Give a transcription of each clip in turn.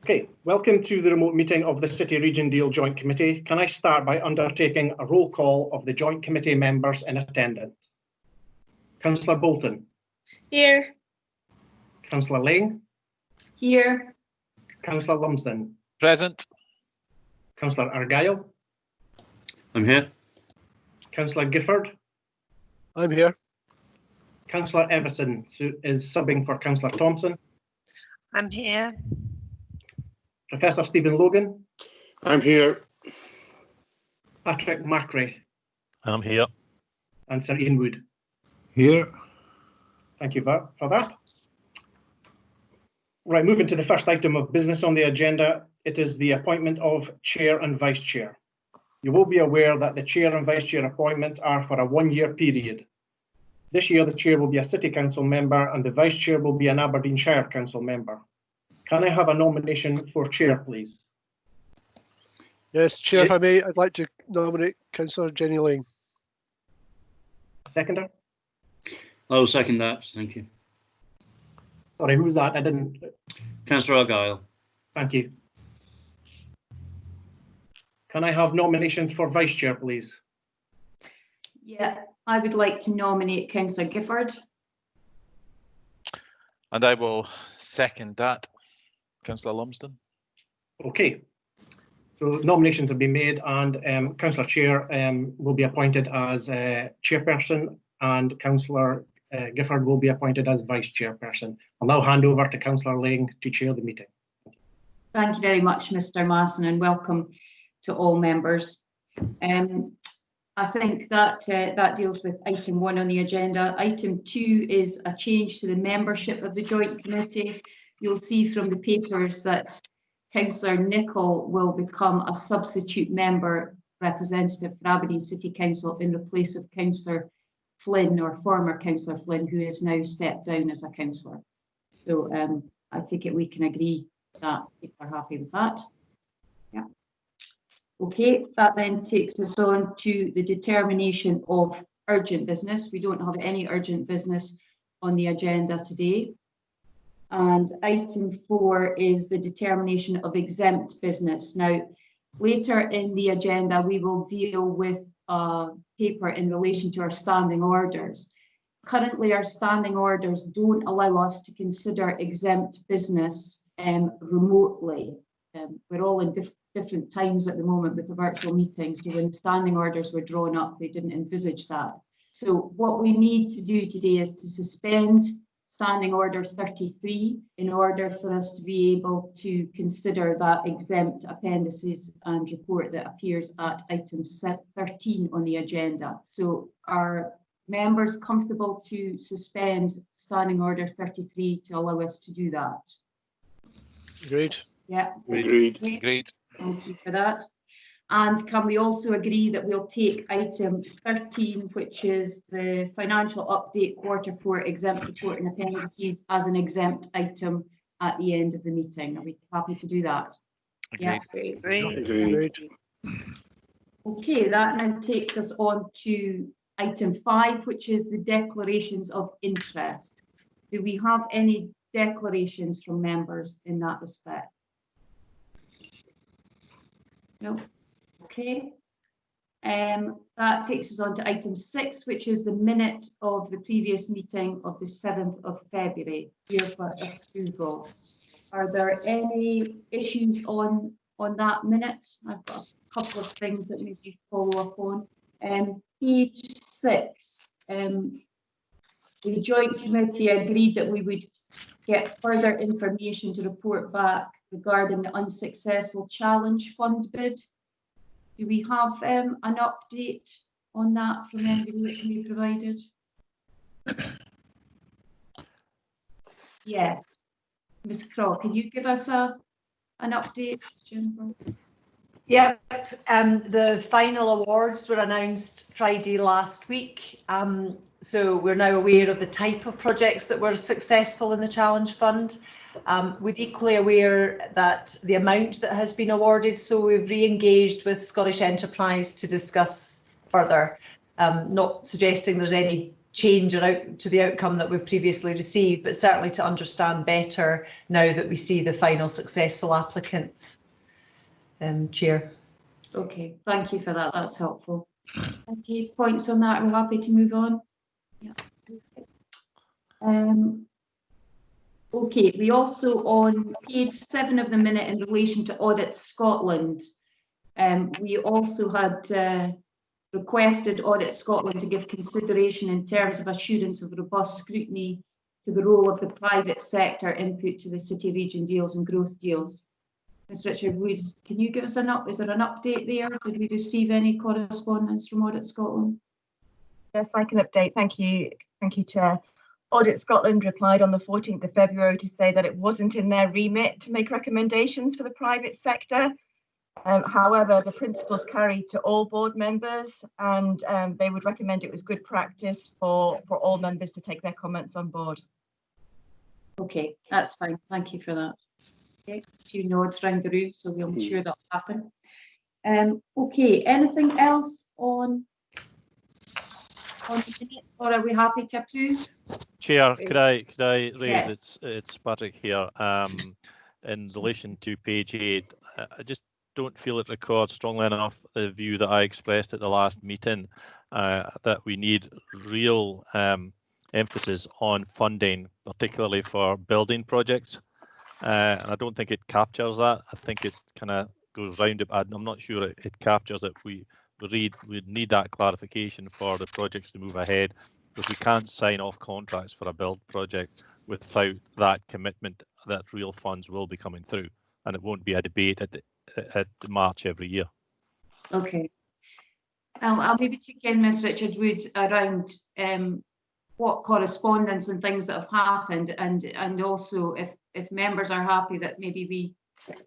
Okay, welcome to the remote meeting of the City Region Deal Joint Committee. Can I start by undertaking a roll call of the Joint Committee members in attendance? Councillor Bolton. Here. Councillor Lane. Here. Councillor Lumsden. Present. Councillor Argyle. I'm here. Councillor Gifford. I'm here. Councillor Everson is subbing for Councillor Thompson. I'm here. Professor Stephen Logan. I'm here. Patrick Macrae. I'm here. And Sir Ian Wood. Here. Thank you for that. Right, moving to the first item of business on the agenda, it is the appointment of Chair and Vice Chair. You will be aware that the Chair and Vice Chair appointments are for a one-year period. This year, the Chair will be a City Council member and the Vice Chair will be an Aberdeenshire Council member. Can I have a nomination for Chair, please? Yes, Chair, if I may, I'd like to nominate Councillor Jenny Lane. Seconder? I'll second that. Thank you. Sorry, who was that? I didn't. Councillor Argyle. Thank you. Can I have nominations for Vice Chair, please? Yeah, I would like to nominate Councillor Gifford. And I will second that. Councillor Lumsden. Okay. So nominations have been made and Councillor Chair will be appointed as Chairperson and Councillor Gifford will be appointed as Vice Chairperson. I'll now hand over to Councillor Lang to chair the meeting. Thank you very much, Mr. Masson, and welcome to all members. I think that that deals with item 1 on the agenda. Item 2 is a change to the membership of the Joint Committee. You'll see from the papers that Councillor Nicholl will become a substitute member representative for Aberdeen City Council in replace of Councillor Flynn, or former Councillor Flynn, who is now stepped down as a councillor. So I take it we can agree that if we're happy with that. Yeah. Okay, that then takes us on to the determination of urgent business. We don't have any urgent business on the agenda today. And item 4 is the determination of exempt business. Now, later in the agenda, we will deal with a paper in relation to our standing orders. Currently, our standing orders don't allow us to consider exempt business remotely. We're all in different times at the moment with the virtual meetings. So when standing orders were drawn up, they didn't envisage that. So what we need to do today is to suspend Standing Order 33 in order for us to be able to consider that exempt appendices and report that appears at item 13 on the agenda. So are members comfortable to suspend Standing Order 33 to allow us to do that? Agreed. Yeah. Agreed. Okay. Agreed. Thank you for that. And can we also agree that we'll take item 13, which is the financial update Q4 exempt report and appendices, as an exempt item at the end of the meeting? Are we happy to do that? Agreed. Yeah. Agreed. Okay, that now takes us on to item 5, which is the declarations of interest. Do we have any declarations from members in that respect? No. Okay, that takes us on to item 6, which is the minute of the previous meeting of the 7th of February, here for approval. Are there any issues on that minute? I've got a couple of things that maybe follow up on. Page 6, the Joint Committee agreed that we would get further information to report back regarding the unsuccessful challenge fund bid. Do we have an update on that from anybody that can be provided? Yeah, Ms. Crow, can you give us an update, Jennifer? Yep, the final awards were announced Friday last week. So we're now aware of the type of projects that were successful in the Challenge Fund. We're equally aware that the amount that has been awarded, so we've re-engaged with Scottish Enterprise to discuss further, not suggesting there's any change or out to the outcome that we've previously received, but certainly to understand better now that we see the final successful applicants. Chair. Okay, thank you for that. That's helpful. Okay, points on that. We're happy to move on. Yeah. Okay, we also on page 7 of the minute in relation to Audit Scotland, we also had requested Audit Scotland to give consideration in terms of assurance of robust scrutiny to the role of the private sector input to the city region deals and growth deals. Ms Richard Woods, can you give us is there an update there? Did we receive any correspondence from Audit Scotland? Yes, I can update. Thank you, Chair. Audit Scotland replied on the 14th of February to say that it wasn't in their remit to make recommendations for the private sector. However, the principles carried to all board members, and they would recommend it was good practice for all members to take their comments on board. Okay, that's fine. Thank you for that. Okay, a few nods around the room, so we'll ensure that'll happen. Okay, anything else on the minute, or are we happy to approve? Chair, could I raise, Yes. it's Patrick here, in relation to page 8, I just don't feel it records strongly enough the view that I expressed at the last meeting, that we need real emphasis on funding, particularly for building projects. And I don't think it captures that. I think it kind of goes round it. I'm not sure it captures it. We need that clarification for the projects to move ahead, because we can't sign off contracts for a build project without that commitment that real funds will be coming through, and it won't be a debate at March every year. Okay. I'll maybe take in Ms Richard Woods around what correspondence and things that have happened, and also if members are happy that maybe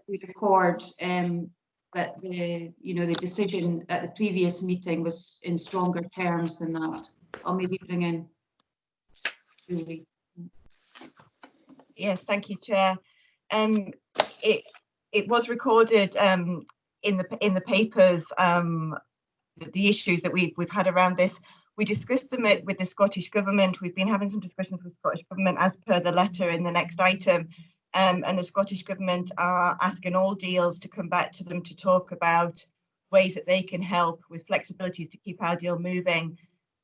we record that the decision at the previous meeting was in stronger terms than that. I'll maybe bring in Julie. Yes, thank you, Chair. It was recorded in the papers, the issues that we've had around this. We discussed them with the Scottish Government. We've been having some discussions with the Scottish Government as per the letter in the next item. And the Scottish Government are asking all deals to come back to them to talk about ways that they can help with flexibilities to keep our deal moving.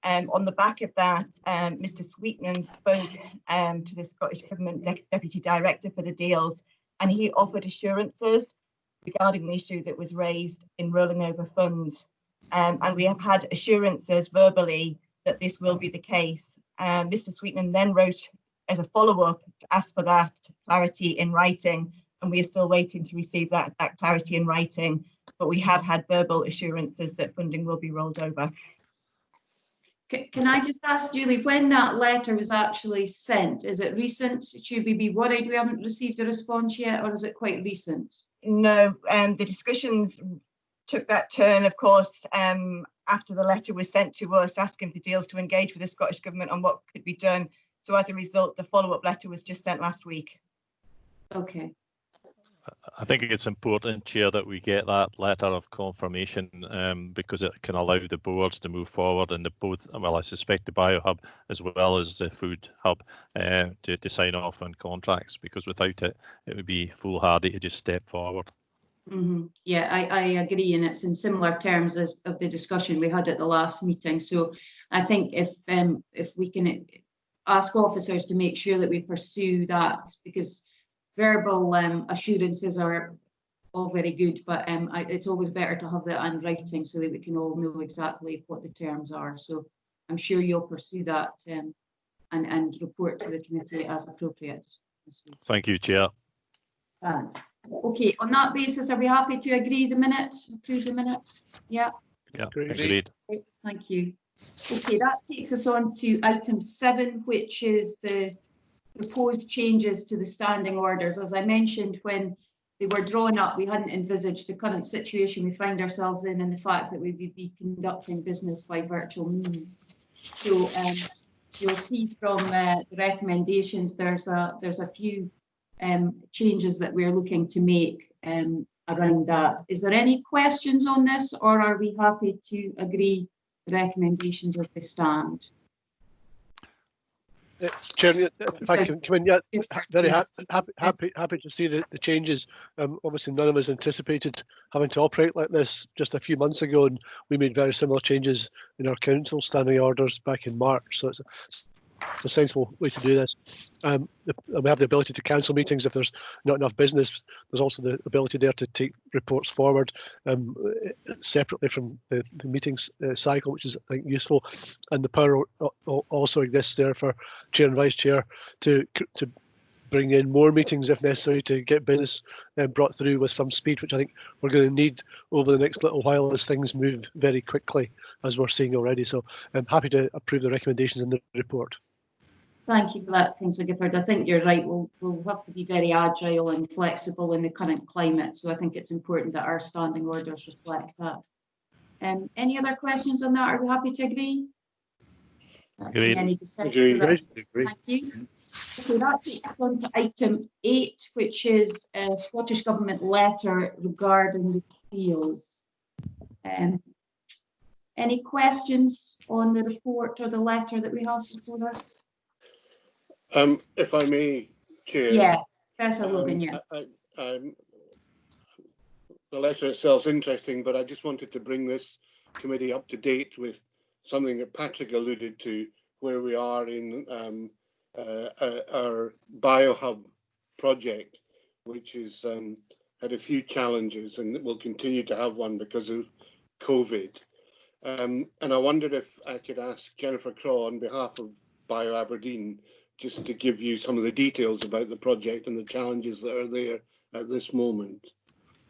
On the back of that, Mr. Sweetman spoke to the Scottish Government Deputy Director for the deals, and he offered assurances regarding the issue that was raised in rolling over funds. And we have had assurances verbally that this will be the case. Mr. Sweetman then wrote as a follow-up to ask for that clarity in writing, and we are still waiting to receive that clarity in writing, but we have had verbal assurances that funding will be rolled over. Can I just ask Julie, when that letter was actually sent, is it recent? Should we be worried we haven't received a response yet, or is it quite recent? No, the discussions took that turn, of course, after the letter was sent to us asking for deals to engage with the Scottish Government on what could be done. So as a result, the follow-up letter was just sent last week. Okay. I think it's important, Chair, that we get that letter of confirmation, because it can allow the boards to move forward, and I suspect the BioHub as well as the Food Hub to sign off on contracts, because without it, it would be foolhardy to just step forward. Mm-hmm. Yeah, I agree, and it's in similar terms of the discussion we had at the last meeting. So I think if we can ask officers to make sure that we pursue that, because verbal assurances are all very good, but it's always better to have that in writing so that we can all know exactly what the terms are. So I'm sure you'll pursue that and report to the committee as appropriate. Thank you, Chair. Thanks. Okay, on that basis, are we happy to agree the minutes, approve the minutes? Yeah. Yeah, agreed. Okay, thank you. Okay, that takes us on to item 7, which is the proposed changes to the standing orders. As I mentioned, when they were drawn up, we hadn't envisaged the current situation we find ourselves in, and the fact that we would be conducting business by virtual means. So you'll see from the recommendations, there's a few changes that we're looking to make around that. Is there any questions on this, or are we happy to agree the recommendations as they stand? Chair, if I can come in, yeah, Yes, very yeah. happy to see the changes. Obviously, none of us anticipated having to operate like this just a few months ago, and we made very similar changes in our council standing orders back in March. So it's a sensible way to do this. We have the ability to cancel meetings if there's not enough business. There's also the ability there to take reports forward separately from the meetings cycle, which is, I think, useful. And the power also exists there for chair and vice chair to bring in more meetings if necessary to get business brought through with some speed, which I think we're going to need over the next little while as things move very quickly, as we're seeing already. So I'm happy to approve the recommendations in the report. Thank you for that, Councillor Gifford. I think you're right. We'll have to be very agile and flexible in the current climate. So I think it's important that our standing orders reflect that. Any other questions on that? Are we happy to agree? Agreed. Any dissent? Agreed. Thank you. Okay, that takes us on to item 8, which is a Scottish Government letter regarding the fields. Any questions on the report or the letter that we have before us? If I may, Chair. Yeah, Professor Logan, yeah. The letter itself is interesting, but I just wanted to bring this committee up to date with something that Patrick alluded to, where we are in our BioHub project, which has had a few challenges and will continue to have one because of COVID. And I wondered if I could ask Jennifer Craw on behalf of Bio Aberdeen just to give you some of the details about the project and the challenges that are there at this moment.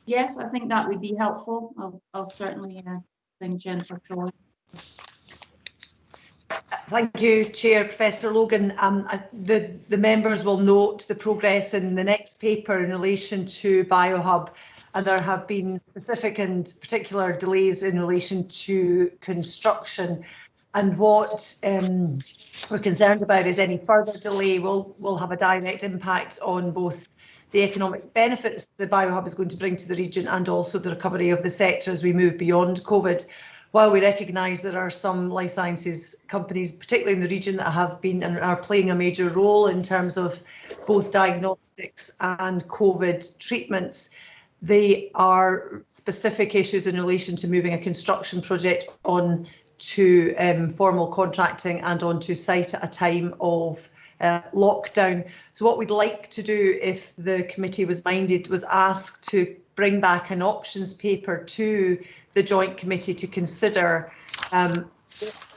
Yes, I think that would be helpful. I'll certainly bring Jennifer Craw. Thank you, Chair. Professor Logan. The members will note the progress in the next paper in relation to BioHub, and there have been specific and particular delays in relation to construction. And what we're concerned about is any further delay will have a direct impact on both the economic benefits the BioHub is going to bring to the region and also the recovery of the sector as we move beyond COVID. While we recognise there are some life sciences companies, particularly in the region, that have been and are playing a major role in terms of both diagnostics and COVID treatments, they are specific issues in relation to moving a construction project on to formal contracting and onto site at a time of lockdown. So what we'd like to do, if the committee was minded, was ask to bring back an options paper to the Joint Committee to consider some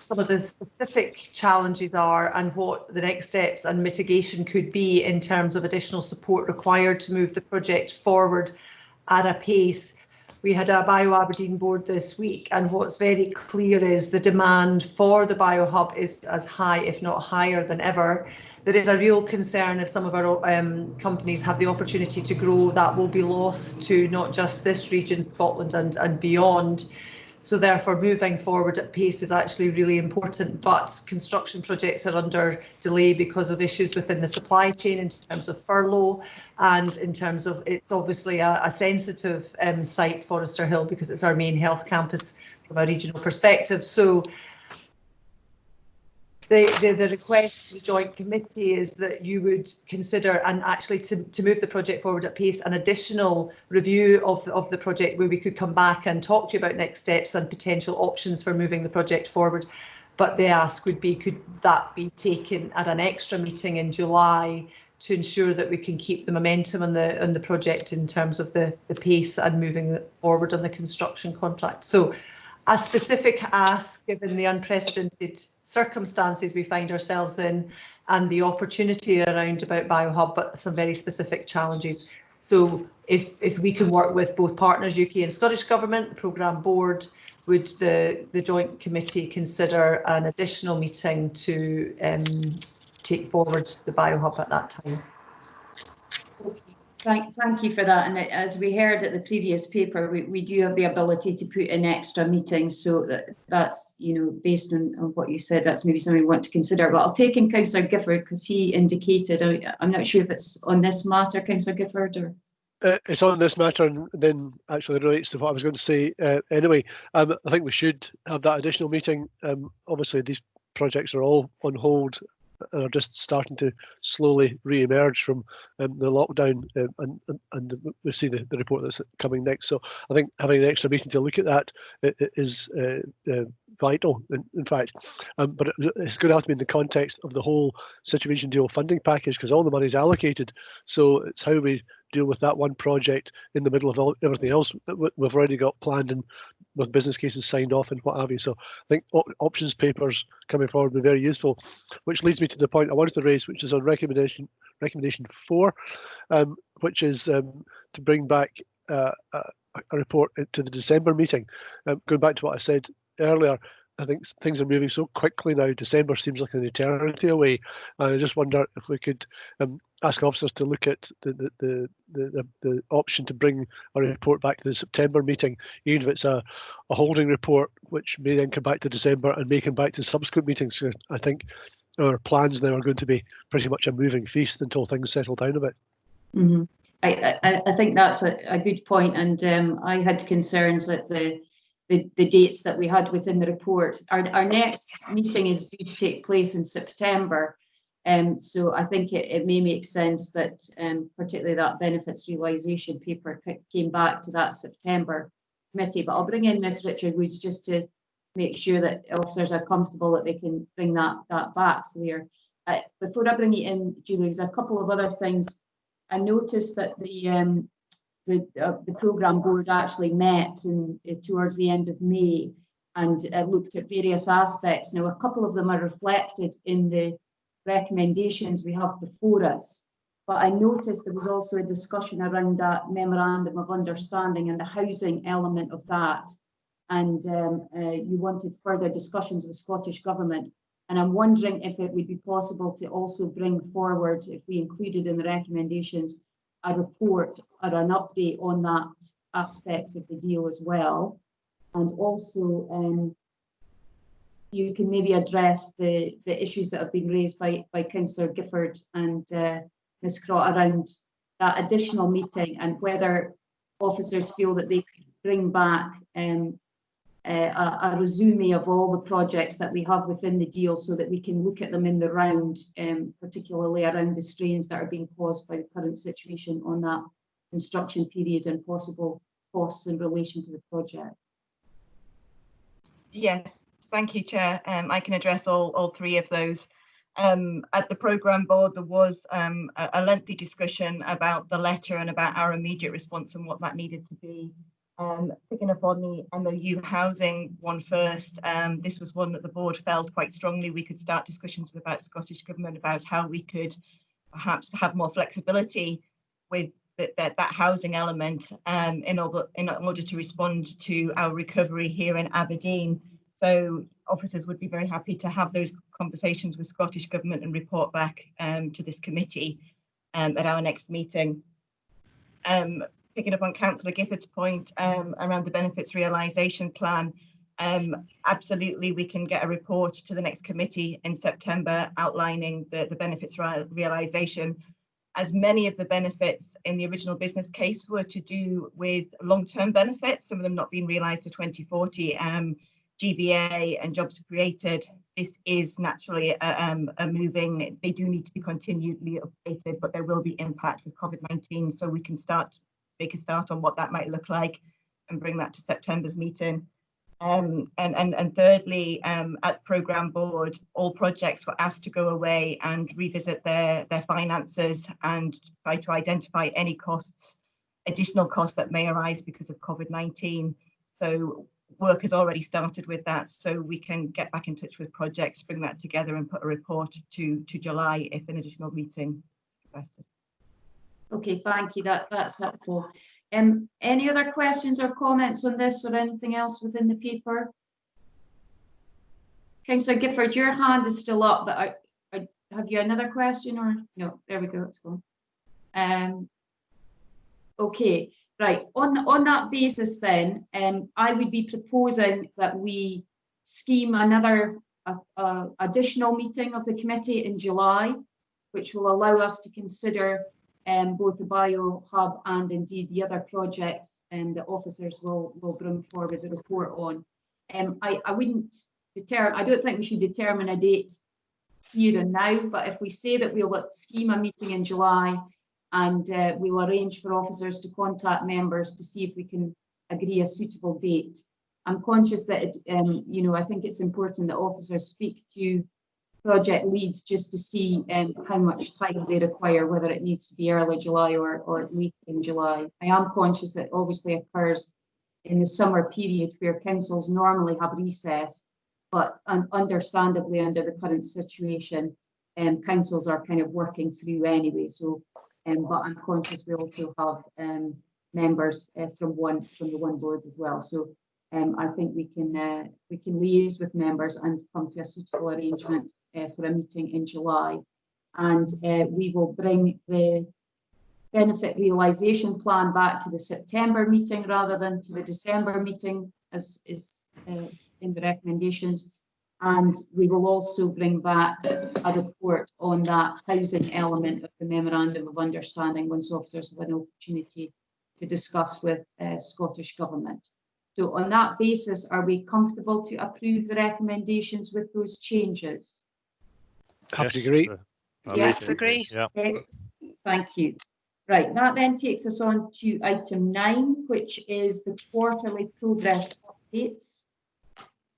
of the specific challenges are and what the next steps and mitigation could be in terms of additional support required to move the project forward at a pace. We had a Bio Aberdeen board this week, and what's very clear is the demand for the BioHub is as high, if not higher than ever. There is a real concern if some of our companies have the opportunity to grow, that will be lost to not just this region, Scotland and beyond. So therefore, moving forward at pace is actually really important, but construction projects are under delay because of issues within the supply chain in terms of furlough and in terms of, it's obviously a sensitive site, Forester Hill, because it's our main health campus from a regional perspective. So the request of the Joint Committee is that you would consider, and actually to move the project forward at pace, an additional review of the project where we could come back and talk to you about next steps and potential options for moving the project forward. But the ask would be, could that be taken at an extra meeting in July to ensure that we can keep the momentum on the project in terms of the pace and moving forward on the construction contract. So a specific ask, given the unprecedented circumstances we find ourselves in and the opportunity around about BioHub, but some very specific challenges. So if we can work with both partners, UK and Scottish Government, the programme board, would the Joint Committee consider an additional meeting to take forward the BioHub at that time? Thank you for that. And as we heard at the previous paper, we do have the ability to put in extra meetings. So that's, you know, based on what you said, that's maybe something we want to consider. But I'll take in Councillor Gifford because he indicated, I'm not sure if it's on this matter, Councillor Gifford, or. It's on this matter and then actually relates to what I was going to say anyway. I think we should have that additional meeting. Obviously, these projects are all on hold are just starting to slowly re-emerge from the lockdown, and we see the report that's coming next. So I think having an extra meeting to look at that is vital, in fact. But it's going to have to be in the context of the whole situation deal funding package, because all the money is allocated. So it's how we deal with that one project in the middle of everything else that we've already got planned and with business cases signed off and what have you. So I think options papers coming forward will be very useful, which leads me to the point I wanted to raise, which is on recommendation 4, which is to bring back a report to the December meeting. Going back to what I said earlier, I think things are moving so quickly now. December seems like an eternity away. And I just wonder if we could ask officers to look at the option to bring a report back to the September meeting, even if it's a holding report, which may then come back to December and may come back to subsequent meetings. So I think our plans now are going to be pretty much a moving feast until things settle down a bit. Mm-hmm. I think that's a good point, and I had concerns that the dates that we had within the report. Our next meeting is due to take place in September, so I think it may make sense that particularly that benefits realisation paper came back to that September committee. But I'll bring in Ms Richard Woods just to make sure that officers are comfortable that they can bring that back to there. Before I bring you in, Julie, there's a couple of other things. I noticed that the programme board actually met towards the end of May and looked at various aspects. Now, a couple of them are reflected in the recommendations we have before us, but I noticed there was also a discussion around that memorandum of understanding and the housing element of that, and you wanted further discussions with Scottish Government. And I'm wondering if it would be possible to also bring forward, if we included in the recommendations, a report or an update on that aspect of the deal as well. And also, you can maybe address the issues that have been raised by Councillor Gifford and Ms Crott around that additional meeting, and whether officers feel that they could bring back a resume of all the projects that we have within the deal, so that we can look at them in the round, particularly around the strains that are being caused by the current situation on that construction period and possible costs in relation to the project. Yes, thank you, Chair. I can address all three of those. At the programme board, there was a lengthy discussion about the letter and about our immediate response and what that needed to be. Picking up on the MOU housing one first, this was one that the board felt quite strongly we could start discussions about Scottish Government about how we could perhaps have more flexibility with that housing element in order to respond to our recovery here in Aberdeen. So officers would be very happy to have those conversations with Scottish Government and report back to this committee at our next meeting. Picking up on Councillor Gifford's point around the benefits realisation plan, absolutely we can get a report to the next committee in September outlining the benefits realisation. As many of the benefits in the original business case were to do with long-term benefits, some of them not being realised to 2040, GBA and jobs created, this is naturally a moving, they do need to be continually updated, but there will be impact with COVID-19, so we can make a start on what that might look like and bring that to September's meeting. And thirdly, at programme board, all projects were asked to go away and revisit their finances and try to identify any costs, additional costs that may arise because of COVID-19. So work has already started with that, so we can get back in touch with projects, bring that together and put a report to July if an additional meeting is requested. Okay, thank you. That's helpful. Any other questions or comments on this or anything else within the paper? Councillor Gifford, your hand is still up, but have you another question or no? There we go. It's gone. Okay, right. On that basis, then, I would be proposing that we scheme another additional meeting of the committee in July, which will allow us to consider both the bio hub and indeed the other projects that officers will bring forward the report on. I don't think we should determine a date here and now, but if we say that we'll scheme a meeting in July and we'll arrange for officers to contact members to see if we can agree a suitable date. I'm conscious that, you know, I think it's important that officers speak to project leads just to see how much time they require, whether it needs to be early July or late in July. I am conscious that obviously occurs in the summer period where councils normally have recess, but understandably under the current situation, councils are kind of working through anyway. So, but I'm conscious we also have members from the one board as well. So I think we can liaise with members and come to a suitable arrangement for a meeting in July, and we will bring the benefit realisation plan back to the September meeting rather than to the December meeting, as is in the recommendations. And we will also bring back a report on that housing element of the Memorandum of Understanding once officers have an opportunity to discuss with Scottish Government. So on that basis, are we comfortable to approve the recommendations with those changes? Happy to agree. Yes, agree. Yeah. Okay. Thank you. Right, that then takes us on to item 9, which is the quarterly progress updates.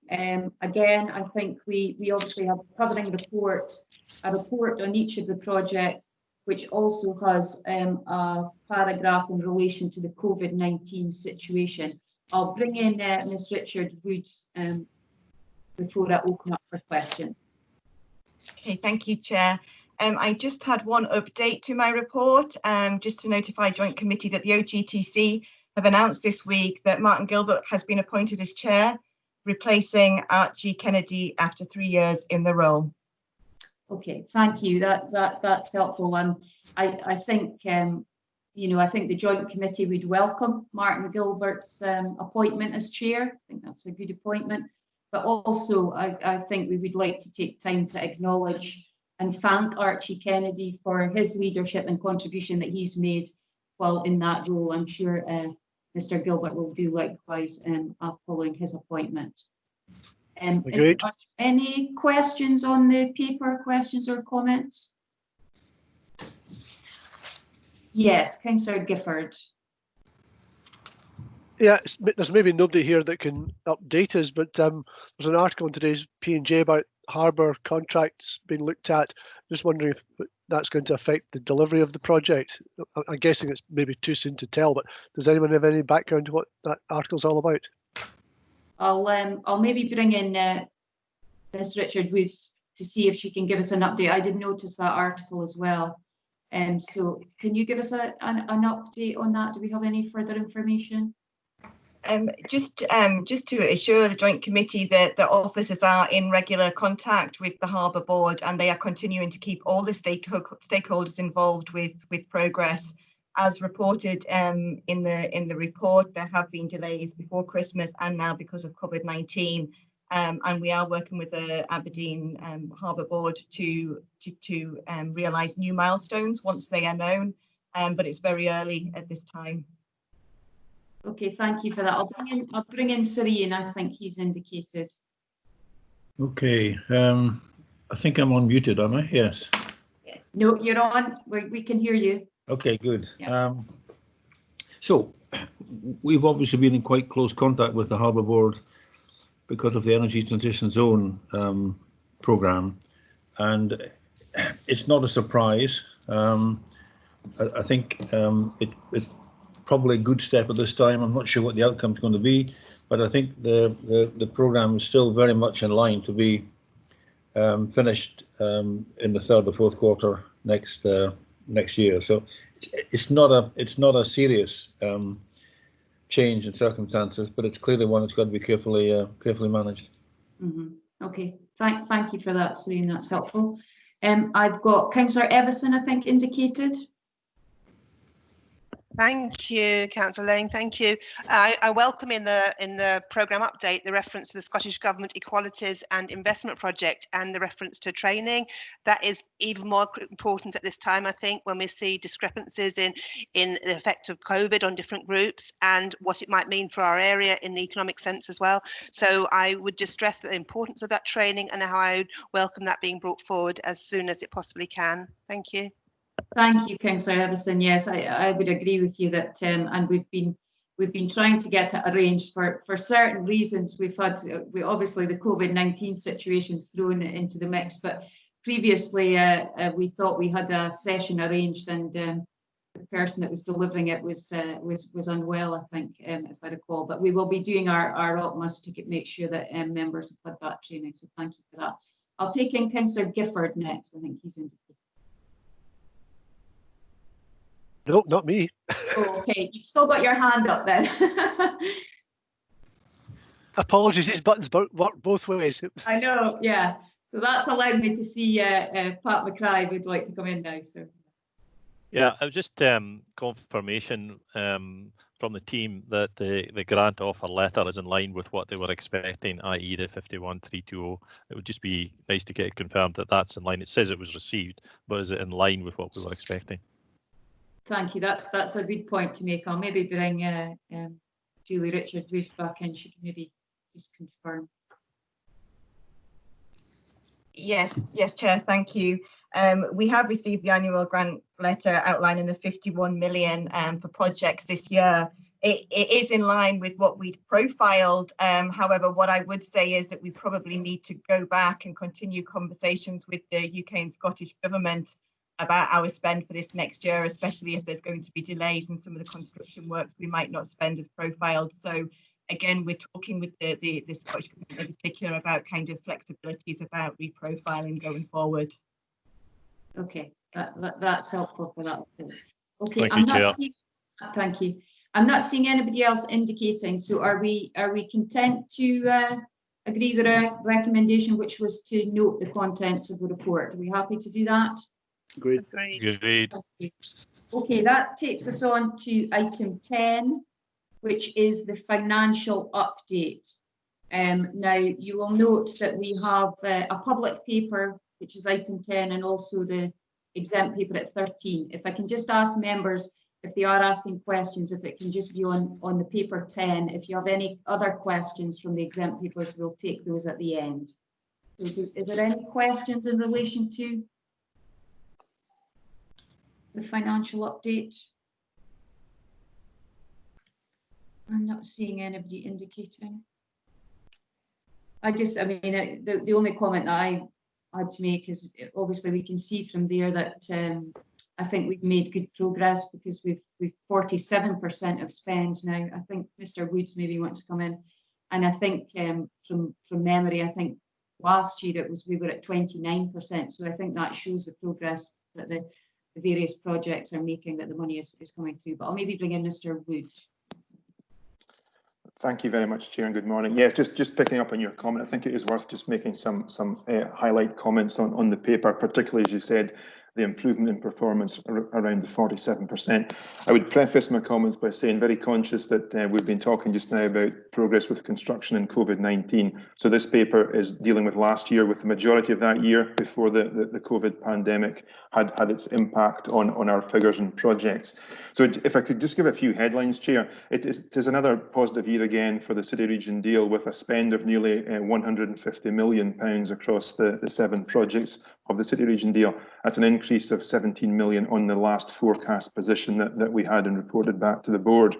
Again, I think we obviously have a covering report, a report on each of the projects, which also has a paragraph in relation to the COVID-19 situation. I'll bring in Ms. Richard Woods before I open up for questions. Okay, thank you, Chair. I just had one update to my report, just to notify Joint Committee that the OGTC have announced this week that Martin Gilbert has been appointed as Chair, replacing Archie Kennedy after 3 years in the role. Okay, thank you. That's helpful. I think you know, I think the Joint Committee would welcome Martin Gilbert's appointment as Chair. I think that's a good appointment. But also, I think we would like to take time to acknowledge and thank Archie Kennedy for his leadership and contribution that he's made while in that role. I'm sure Mr. Gilbert will do likewise following his appointment. Agreed. Are there any questions on the paper, questions or comments? Yes, Councillor Gifford. Yeah, there's maybe nobody here that can update us, but there's an article in today's P&J about harbour contracts being looked at. Just wondering if that's going to affect the delivery of the project. I'm guessing it's maybe too soon to tell, but does anyone have any background to what that article's all about? I'll maybe bring in Ms. Richard Woods to see if she can give us an update. I did notice that article as well. So can you give us an update on that? Do we have any further information? Just to assure the Joint Committee that the officers are in regular contact with the Harbour Board, and they are continuing to keep all the stakeholders involved with progress. As reported in the report, there have been delays before Christmas and now because of COVID-19, and we are working with the Aberdeen Harbour Board to realise new milestones once they are known, but it's very early at this time. Okay, thank you for that. I'll bring in Serene. I think he's indicated. Okay, I think I'm unmuted, am I? Yes. Yes. No, you're on. We can hear you. Okay, good. Yeah. So we've obviously been in quite close contact with the Harbour Board because of the Energy Transition Zone programme, and it's not a surprise. I think it's probably a good step at this time. I'm not sure what the outcome is going to be, but I think the programme is still very much in line to be finished in the third or fourth quarter next year. So it's not a serious change in circumstances, but it's clearly one that's got to be carefully managed. Mm-hmm. Okay, thank you for that, Serene. That's helpful. I've got Councillor Evison, I think, indicated. Thank you, Councillor Lang. Thank you. I welcome in the programme update the reference to the Scottish Government Equalities and Investment Project and the reference to training. That is even more important at this time, I think, when we see discrepancies in the effect of COVID on different groups and what it might mean for our area in the economic sense as well. So I would just stress the importance of that training and how I would welcome that being brought forward as soon as it possibly can. Thank you. Thank you, Councillor Everson. Yes, I would agree with you that, and we've been trying to get it arranged for certain reasons. We've had, obviously the COVID-19 situation's thrown into the mix, but previously we thought we had a session arranged, and the person that was delivering it was unwell, I think, if I recall. But we will be doing our utmost to make sure that members have had that training. So thank you for that. I'll take in Councillor Gifford next. I think he's indicated. No, not me. Oh, okay, you've still got your hand up then. Apologies, these buttons work both ways. I know, yeah. So that's allowed me to see Pat McCry would like to come in now. So. Yeah, I was just confirmation from the team that the grant offer letter is in line with what they were expecting, i.e. the 51,320. It would just be nice to get it confirmed that that's in line. It says it was received, but is it in line with what we were expecting? Thank you. That's a good point to make. I'll maybe bring Julie Richard-Bruce back in. She can maybe just confirm. Yes, Chair, thank you. We have received the annual grant letter outlining the 51 million for projects this year. It is in line with what we'd profiled. However, what I would say is that we probably need to go back and continue conversations with the UK and Scottish Government about our spend for this next year, especially if there's going to be delays in some of the construction works we might not spend as profiled. So again, we're talking with the Scottish Government in particular about kind of flexibilities about reprofiling going forward. Okay, that's helpful for that. Okay, thank you. I'm not seeing anybody else indicating. So are we content to agree the recommendation, which was to note the contents of the report? Are we happy to do that? Agreed. Agreed. Okay, that takes us on to item 10, which is the financial update. Now, you will note that we have a public paper, which is item 10, and also the exempt paper at 13. If I can just ask members, if they are asking questions, if it can just be on the paper 10. If you have any other questions from the exempt papers, we'll take those at the end. So is there any questions in relation to the financial update? I'm not seeing anybody indicating. I mean, the only comment that I had to make is obviously we can see from there that I think we've made good progress because we've 47% of spend now. I think Mr. Woods maybe wants to come in, and I think from memory, I think last year we were at 29%. So I think that shows the progress that the various projects are making, that the money is coming through. But I'll maybe bring in Mr. Wood. Thank you very much, Chair, and good morning. Yes, just picking up on your comment, I think it is worth just making some highlight comments on the paper, particularly as you said, the improvement in performance around the 47%. I would preface my comments by saying very conscious that we've been talking just now about progress with construction and COVID-19. So this paper is dealing with last year, with the majority of that year before the COVID pandemic had its impact on our figures and projects. So if I could just give a few headlines, Chair, it is another positive year again for the City Region deal, with a spend of nearly £150 million across the 7 projects of the City Region deal. That's an increase of 17 million on the last forecast position that we had and reported back to the board.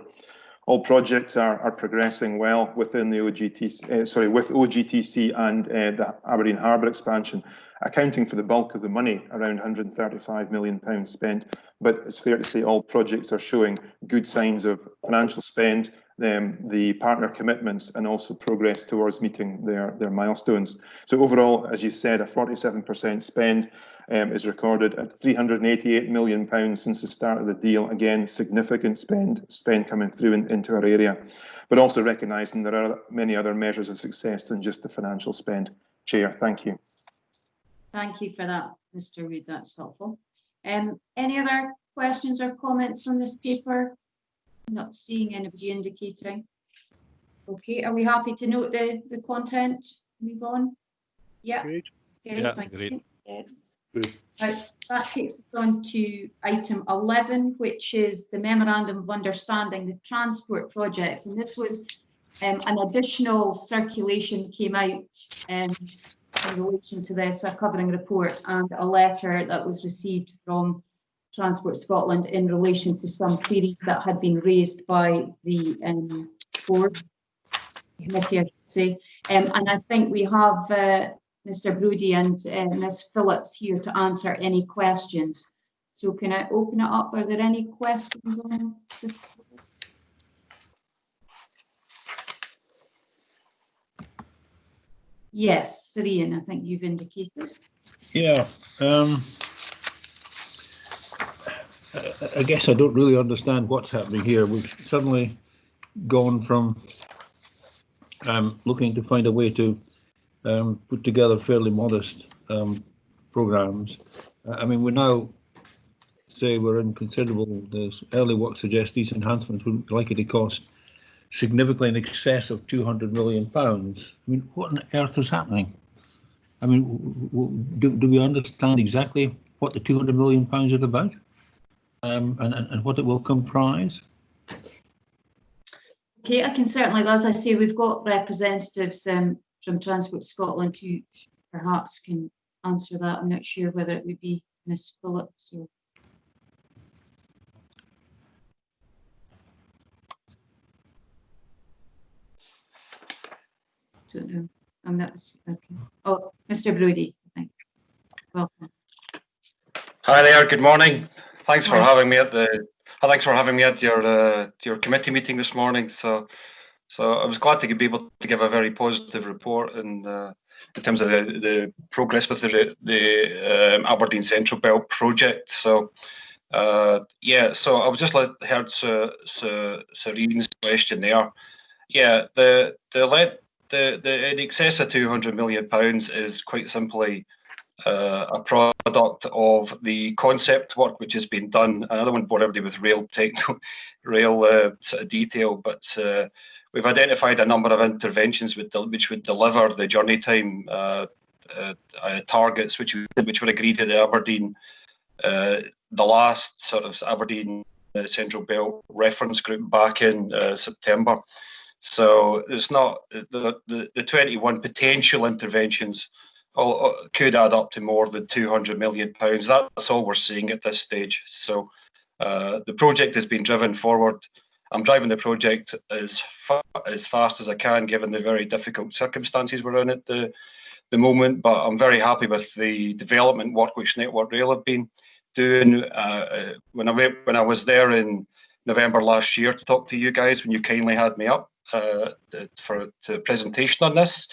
All projects are progressing well within the OGTC, with OGTC and the Aberdeen Harbour expansion, accounting for the bulk of the money, around £135 million spent. But it's fair to say all projects are showing good signs of financial spend, the partner commitments, and also progress towards meeting their milestones. So overall, as you said, a 47% spend is recorded at £388 million since the start of the deal. Again, significant spend coming through into our area, but also recognising there are many other measures of success than just the financial spend. Chair, thank you. Thank you for that, Mr. Wood. That's helpful. Any other questions or comments on this paper? Not seeing anybody indicating. Okay, are we happy to note the content? Move on? Yeah. Agreed. Okay, Yeah, thank agreed. you. Yeah. Good. Right, that takes us on to item 11, which is the Memorandum of Understanding, the transport projects. And this was an additional circulation came out in relation to this, a covering report and a letter that was received from Transport Scotland in relation to some queries that had been raised by the board committee, I should say. And I think we have Mr. Brodie and Ms. Phillips here to answer any questions. So can I open it up? Are there any questions on this? Yes, Sirian, I think you've indicated. Yeah. I guess I don't really understand what's happening here. We've suddenly gone from looking to find a way to put together fairly modest programs. I mean, we now say we're in considerable, there's early work suggests these enhancements would be likely to cost significantly in excess of £200 million. I mean, what on earth is happening? I mean, do we understand exactly what the £200 million is about and what it will comprise? Okay, I can certainly, as I say, we've got representatives from Transport Scotland who perhaps can answer that. I'm not sure whether it would be Ms. Phillips or. Don't know. And that's okay. Oh, Mr. Brodie, I think. Welcome. Hi there. Good morning. Thanks for Hi. having me at your committee meeting this morning. So I was glad to be able to give a very positive report in terms of the progress with the Aberdeen Central Belt project. So yeah. So I was just heard Serene's question there. Yeah. The in excess of £200 million is quite simply a product of the concept work which has been done. And I don't want to bore everybody with real sort of detail, but we've identified a number of interventions which would deliver the journey time targets which were agreed at the Aberdeen, the last sort of Aberdeen Central Belt reference group back in September. So it's not the 21 potential interventions could add up to more than £200 million. That's all we're seeing at this stage. So the project has been driven forward. I'm driving the project as fast as I can, given the very difficult circumstances we're in at the moment. But I'm very happy with the development work which Network Rail have been doing. When I was there in November last year to talk to you guys, when you kindly had me up for a presentation on this,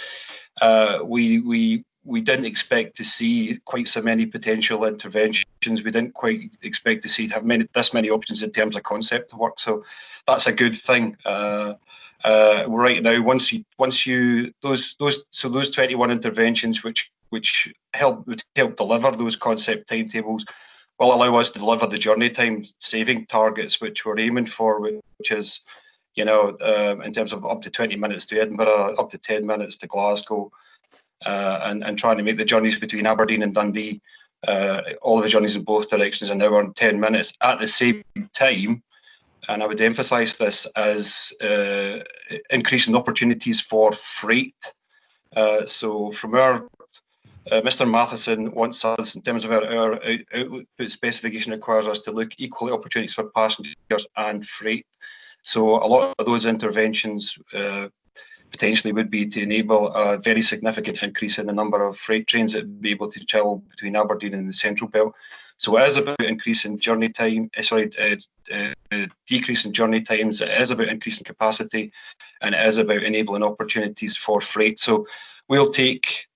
we didn't expect to see quite so many potential interventions. We didn't quite expect to see this many options in terms of concept work. So that's a good thing. Right now, those 21 interventions which would help deliver those concept timetables will allow us to deliver the journey time saving targets which we're aiming for, which is, in terms of up to 20 minutes to Edinburgh, up to 10 minutes to Glasgow, and trying to make the journeys between Aberdeen and Dundee, all the journeys in both directions, an hour and 10 minutes at the same time. And I would emphasise this as increasing opportunities for freight. So from our Mr. Matheson wants us, in terms of our output specification, requires us to look equally at opportunities for passengers and freight. So a lot of those interventions potentially would be to enable a very significant increase in the number of freight trains that would be able to travel between Aberdeen and the Central Belt. So it is about increasing journey time, decreasing journey times, it is about increasing capacity, and it is about enabling opportunities for freight. So we'll take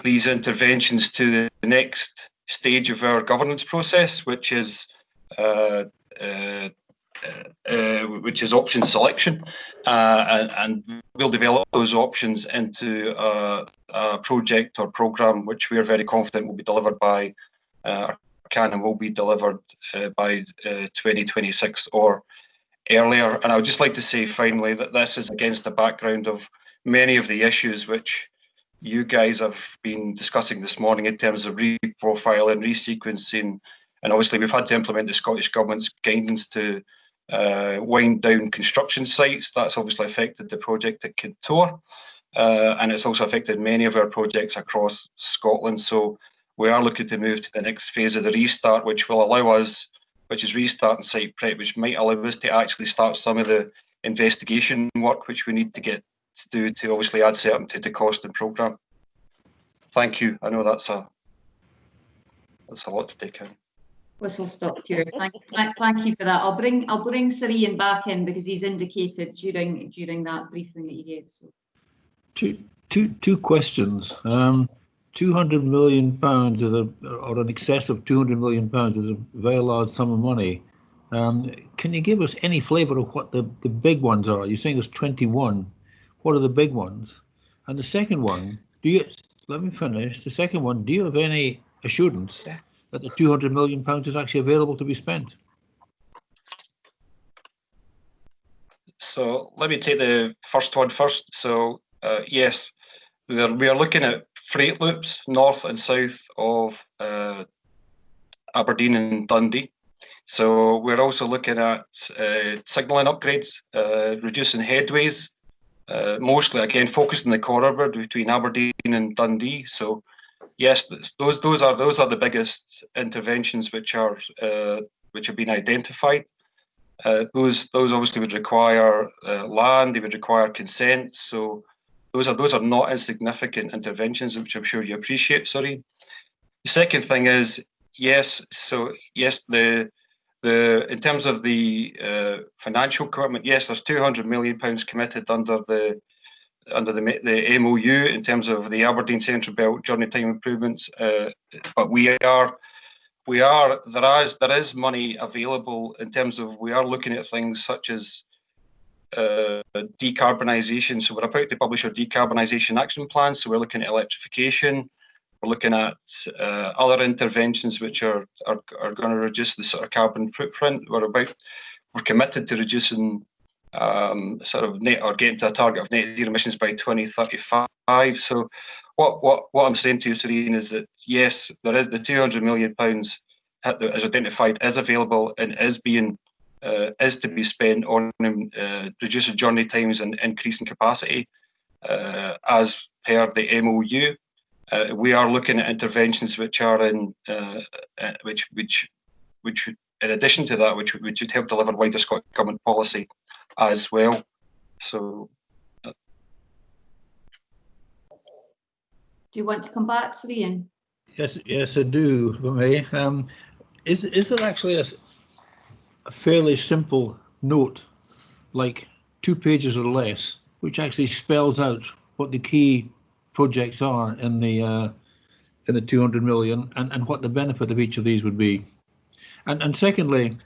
these interventions to the next stage of our governance process, which is option selection, and we'll develop those options into a project or programme which we are very confident will be delivered by can and will be delivered by 2026 or earlier. And I would just like to say finally that this is against the background of many of the issues which you guys have been discussing this morning in terms of reprofiling, resequencing, and obviously we've had to implement the Scottish Government's guidance to wind down construction sites. That's obviously affected the project at Kintor, and it's also affected many of our projects across Scotland. So we are looking to move to the next phase of the restart, which will allow us, which is restarting site prep, which might allow us to actually start some of the investigation work which we need to get to do to obviously add certainty to cost and programme. Thank you. I know that's a lot to take in. Whistle stop tour. Thank you for that. I'll bring Sir Ian back in because he's indicated during that briefing that you gave. So two questions. 200 million pounds or in excess of 200 million pounds is a very large sum of money. Can you give us any flavour of what the big ones are? You're saying there's 21. What are the big ones? And the second one, let me finish. The second one, do you have any assurance that the 200 million pounds is actually available to be spent? So let me take the first one first. So yes, we are looking at freight loops north and south of Aberdeen and Dundee. So we're also looking at signalling upgrades, reducing headways, mostly again focused on the corridor between Aberdeen and Dundee. So yes, those are the biggest interventions which have been identified. Those obviously would require land, they would require consent. So those are not insignificant interventions, which I'm sure you appreciate, sorry. The second thing is, yes, so yes, in terms of the financial commitment, yes, there's £200 million committed under the MOU in terms of the Aberdeen Central Belt journey time improvements. But there is money available in terms of we are looking at things such as decarbonisation. So we're about to publish our decarbonisation action plan. So we're looking at electrification. We're looking at other interventions which are going to reduce the sort of carbon footprint. We're committed to reducing sort of net or getting to a target of net zero emissions by 2035. So what I'm saying to you, Serene, is that yes, there is the £200 million as identified is available and is to be spent on reducing journey times and increasing capacity as per the MOU. We are looking at interventions which are which in addition to that, which would help deliver wider Scottish Government policy as well. So, do you want to come back, Sir Ian? Yes, I do. If I may. Is there actually a fairly simple note, like 2 pages or less, which actually spells out what the key projects are in the 200 million and what the benefit of each of these would be? And secondly,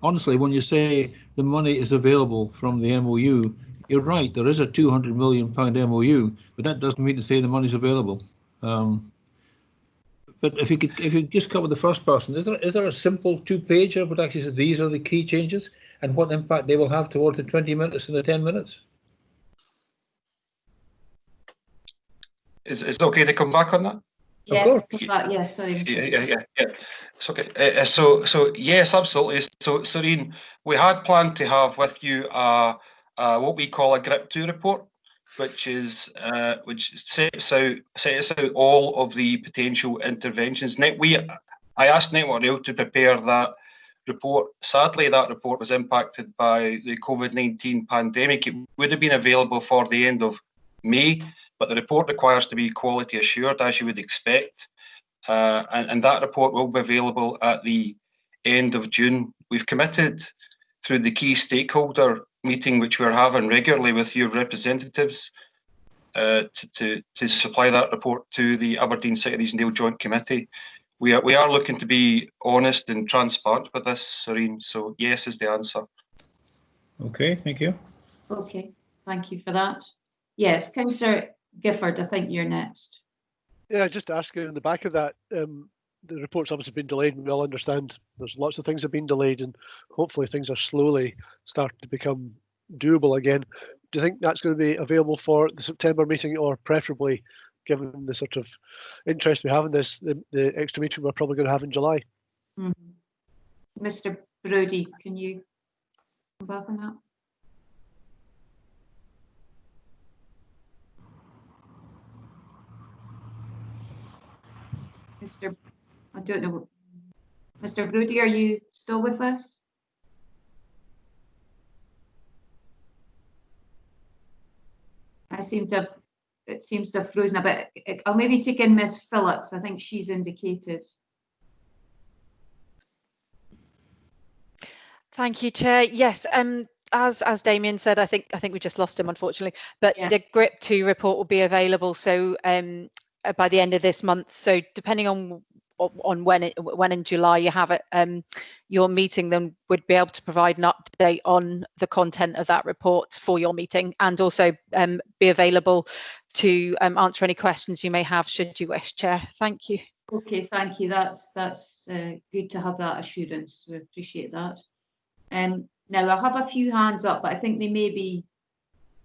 honestly, when you say the money is available from the MOU, you're right, there is a £200 million MOU, but that doesn't mean to say the money's available. But if you could just cover the first person, is there a simple 2-pager that actually says these are the key changes and what impact they will have towards the 20 minutes and the 10 minutes? Is it okay to come back on that? Yes, come back. Yes, sorry. Yeah. It's okay. So yes, absolutely. So Serene, we had planned to have with you what we call a GRIP 2 report, which sets out all of the potential interventions. I asked Network Rail to prepare that report. Sadly, that report was impacted by the COVID-19 pandemic. It would have been available for the end of May, but the report requires to be quality assured, as you would expect. And that report will be available at the end of June. We've committed through the key stakeholder meeting, which we're having regularly with your representatives, to supply that report to the Aberdeen Cities and Dale Joint Committee. We are looking to be honest and transparent with this, Serene. So yes is the answer. Okay, thank you. Okay, thank you for that. Yes, Councillor Gifford, I think you're next. Yeah, just asking on the back of that, the report's obviously been delayed, and we all understand there's lots of things have been delayed, and hopefully things are slowly starting to become doable again. Do you think that's going to be available for the September meeting, or preferably, given the sort of interest we have in this, the extra meeting we're probably going to have in July? Mr. Brodie, can you come back on that? I don't know. Mr. Brodie, are you still with us? It seems to have frozen a bit. I'll maybe take in Miss Phillips. I think she's indicated. Thank you, Chair. Yes, as Damien said, I think we just lost him, unfortunately. But yeah, the GRIP 2 report will be available by the end of this month. So depending on when in July you have it, your meeting, then would be able to provide an update on the content of that report for your meeting, and also be available to answer any questions you may have should you wish, Chair. Thank you. Okay, thank you. That's good to have that assurance. We appreciate that. Now I have a few hands up, but I think they may be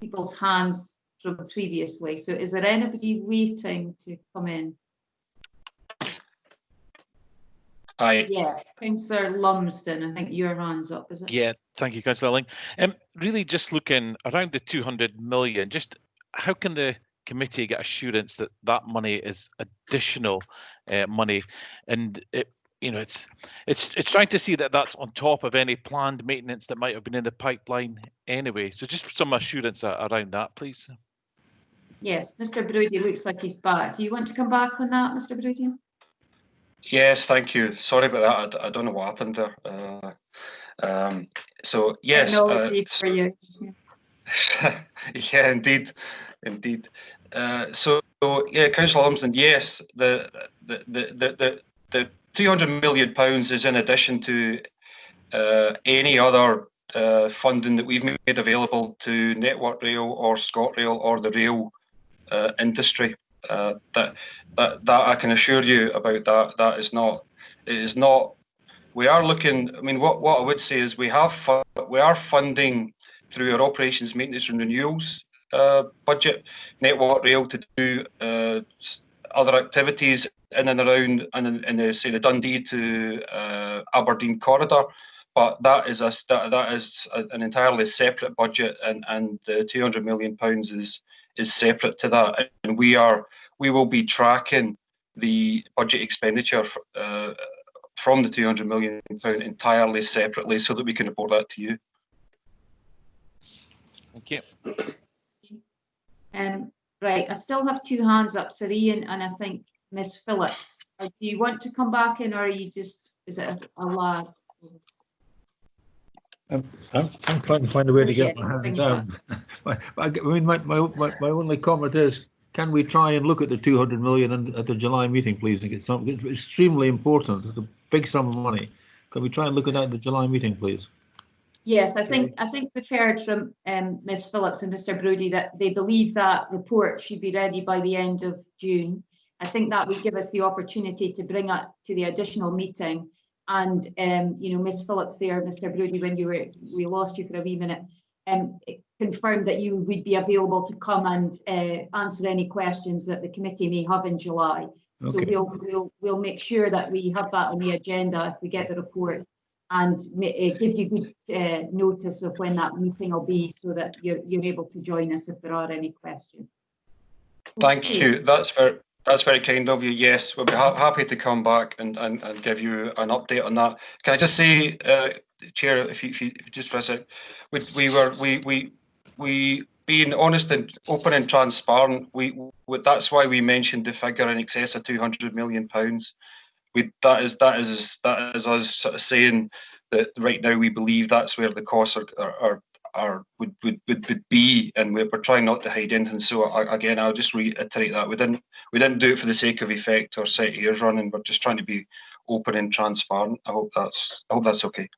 people's hands from previously. So is there anybody waiting to come in? Aye. Yes, Councillor Lumsden, I think your hand's up, is it? Yeah, thank you, Councillor Ling. Really just looking around the 200 million, just how can the committee get assurance that that money is additional money, and it's trying to see that that's on top of any planned maintenance that might have been in the pipeline anyway. So just some assurance around that, please. Yes, Mr. Brodie looks like he's back. Do you want to come back on that, Mr. Brodie? Yes, thank you. Sorry about that. I don't know what happened there. So yes. Technology for you. Yeah, indeed. So yeah, Councillor Lumsden, yes, the 200 million pounds is in addition to any other funding that we've made available to Network Rail or ScotRail or the rail industry. That I can assure you about that. That is not. It is not. We are looking. I mean, what I would say is we are funding through our operations, maintenance, and renewals budget Network Rail to do other activities in and around and say the Dundee to Aberdeen corridor. But that is an entirely separate budget, and the 200 million pounds is separate to that, and we will be tracking the budget expenditure from the 200 million pound entirely separately, so that we can report that to you. Thank you. Right, I still have two hands up, Sir Ian, and I think Miss Phillips. Do you want to come back in, or are you just? Is it a lag? I'm trying to find a way to get my hand down. my only comment is, can we try and look at the 200 million at the July meeting, please, and get something? It's extremely important. It's a big sum of money. Can we try and look at that at the July meeting, please? Yes, I think we've heard from Ms. Phillips and Mr. Brodie that they believe that report should be ready by the end of June. I think that would give us the opportunity to bring it to the additional meeting. And Ms. Phillips there, Mr. Brodie, when we lost you for a wee minute, confirmed that you would be available to come and answer any questions that the committee may have in July. Okay. So we'll make sure that we have that on the agenda if we get the report, and give you good notice of when that meeting will be, so that you're able to join us if there are any questions. Thank you. That's very kind of you. Yes, we'll be happy to come back and give you an update on that. Can I just say, Chair, if you just for a sec, we being honest and open and transparent. That's why we mentioned the figure in excess of 200 million pounds. That is us sort of saying that right now we believe that's where the costs would be, and we're trying not to hide anything. So again, I'll just reiterate that we didn't do it for the sake of effect or set ears running. We're just trying to be open and transparent. I hope that's okay.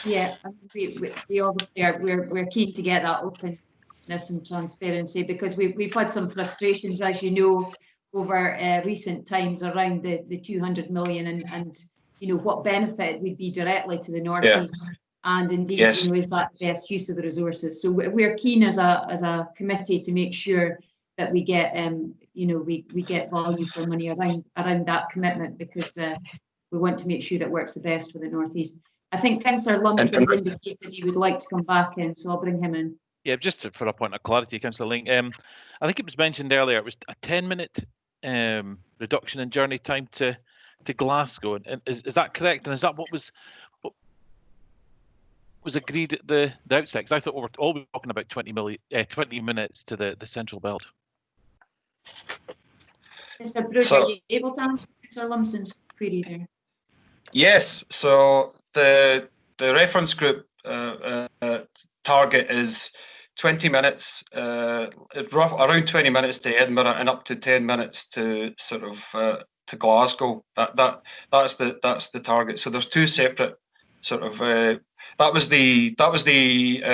Yeah, we obviously are. We're keen to get that openness and transparency, because we've had some frustrations, as you know, over recent times around the 200 million and you know, what benefit would be directly to the North East, and indeed, Yes. you know, is that the best use of the resources? So we're keen as a committee to make sure that we get, you know, we get value for money around that commitment, because we want to make sure it works the best for the North East. I think Councillor Lumsden's indicated he would like to come back in, so I'll bring him in. Yeah, just for a point of clarity, Councillor Ling, I think it was mentioned earlier, it was a 10-minute reduction in journey time to Glasgow. And is that correct? And is that what was agreed at the outset? Because I thought we were all talking about 20 minutes to the Central Belt. Mr. Brooke, are you able to answer Councillor Lumsden's query there? Yes. So the reference group target is 20 minutes, around 20 minutes to Edinburgh and up to 10 minutes to sort of to Glasgow. That's the target. So there's two separate sort of. That was the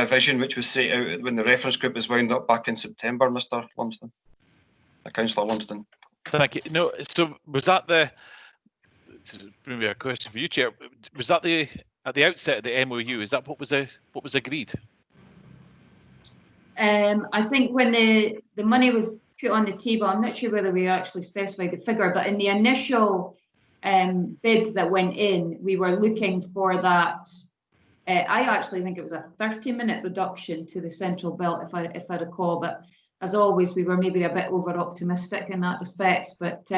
vision which was set out when the reference group was wound up back in September, Mr. Lumsden, Councillor Lumsden. Thank you. No, so was that maybe a question for you, Chair? Was that at the outset of the MOU? Is that what was agreed? I think when the money was put on the table, I'm not sure whether we actually specified the figure, but in the initial bid that went in, we were looking for that. I actually think it was a 30-minute reduction to the Central Belt, if I recall. But as always, we were maybe a bit over-optimistic in that respect. But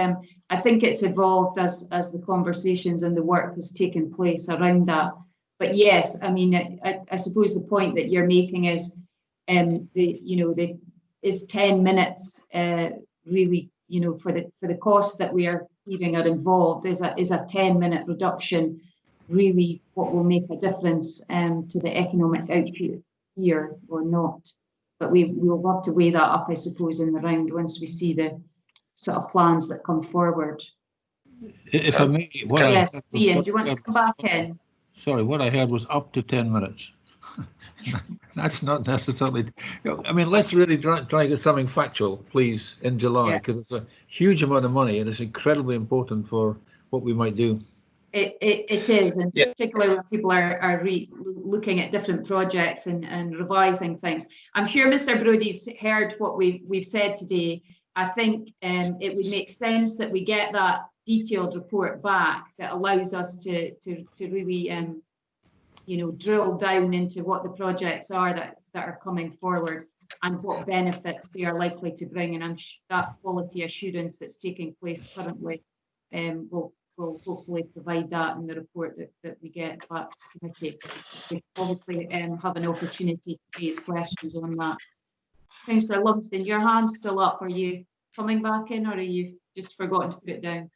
I think it's evolved as the conversations and the work has taken place around that. But yes, I mean, I suppose the point that you're making is, is 10 minutes really, you know, for the costs that we are hearing are involved, is a 10-minute reduction really what will make a difference to the economic output here or not? But we'll have to weigh that up, I suppose, in the round once we see the sort of plans that come forward. If I may, yes, Ian, do you want to come back in? Sorry, what I heard was up to 10 minutes. That's not necessarily. I mean, let's really try to get something factual, please, in July, because it's a huge amount of money and it's incredibly important for what we might do. It is, and particularly when people are looking at different projects and revising things. I'm sure Mr. Brodie's heard what we've said today. I think it would make sense that we get that detailed report back that allows us to really drill down into what the projects are that are coming forward and what benefits they are likely to bring. And I'm that quality assurance that's taking place currently will hopefully provide that in the report that we get back to committee. We obviously have an opportunity to raise questions on that. Councillor Lumsden, your hand's still up. Are you coming back in, or are you just forgotten to put it down?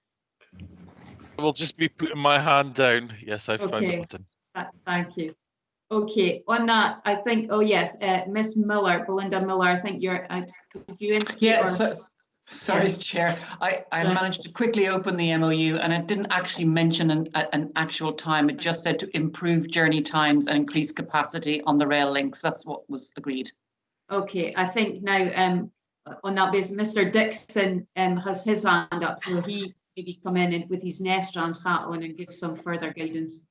I will just be putting my hand down. Yes, I found the button. Thank you. Okay, on that, I think, oh yes, Miss Miller, Belinda Miller, I think you're, could you indicate? Yes, sorry, Chair. I managed to quickly open the MOU and it didn't actually mention an actual time. It just said to improve journey times and increase capacity on the rail links. That's what was agreed. Okay, I think now on that basis, Mr. Dixon has his hand up, so he maybe come in with his Nestrans hat on and give some further guidance.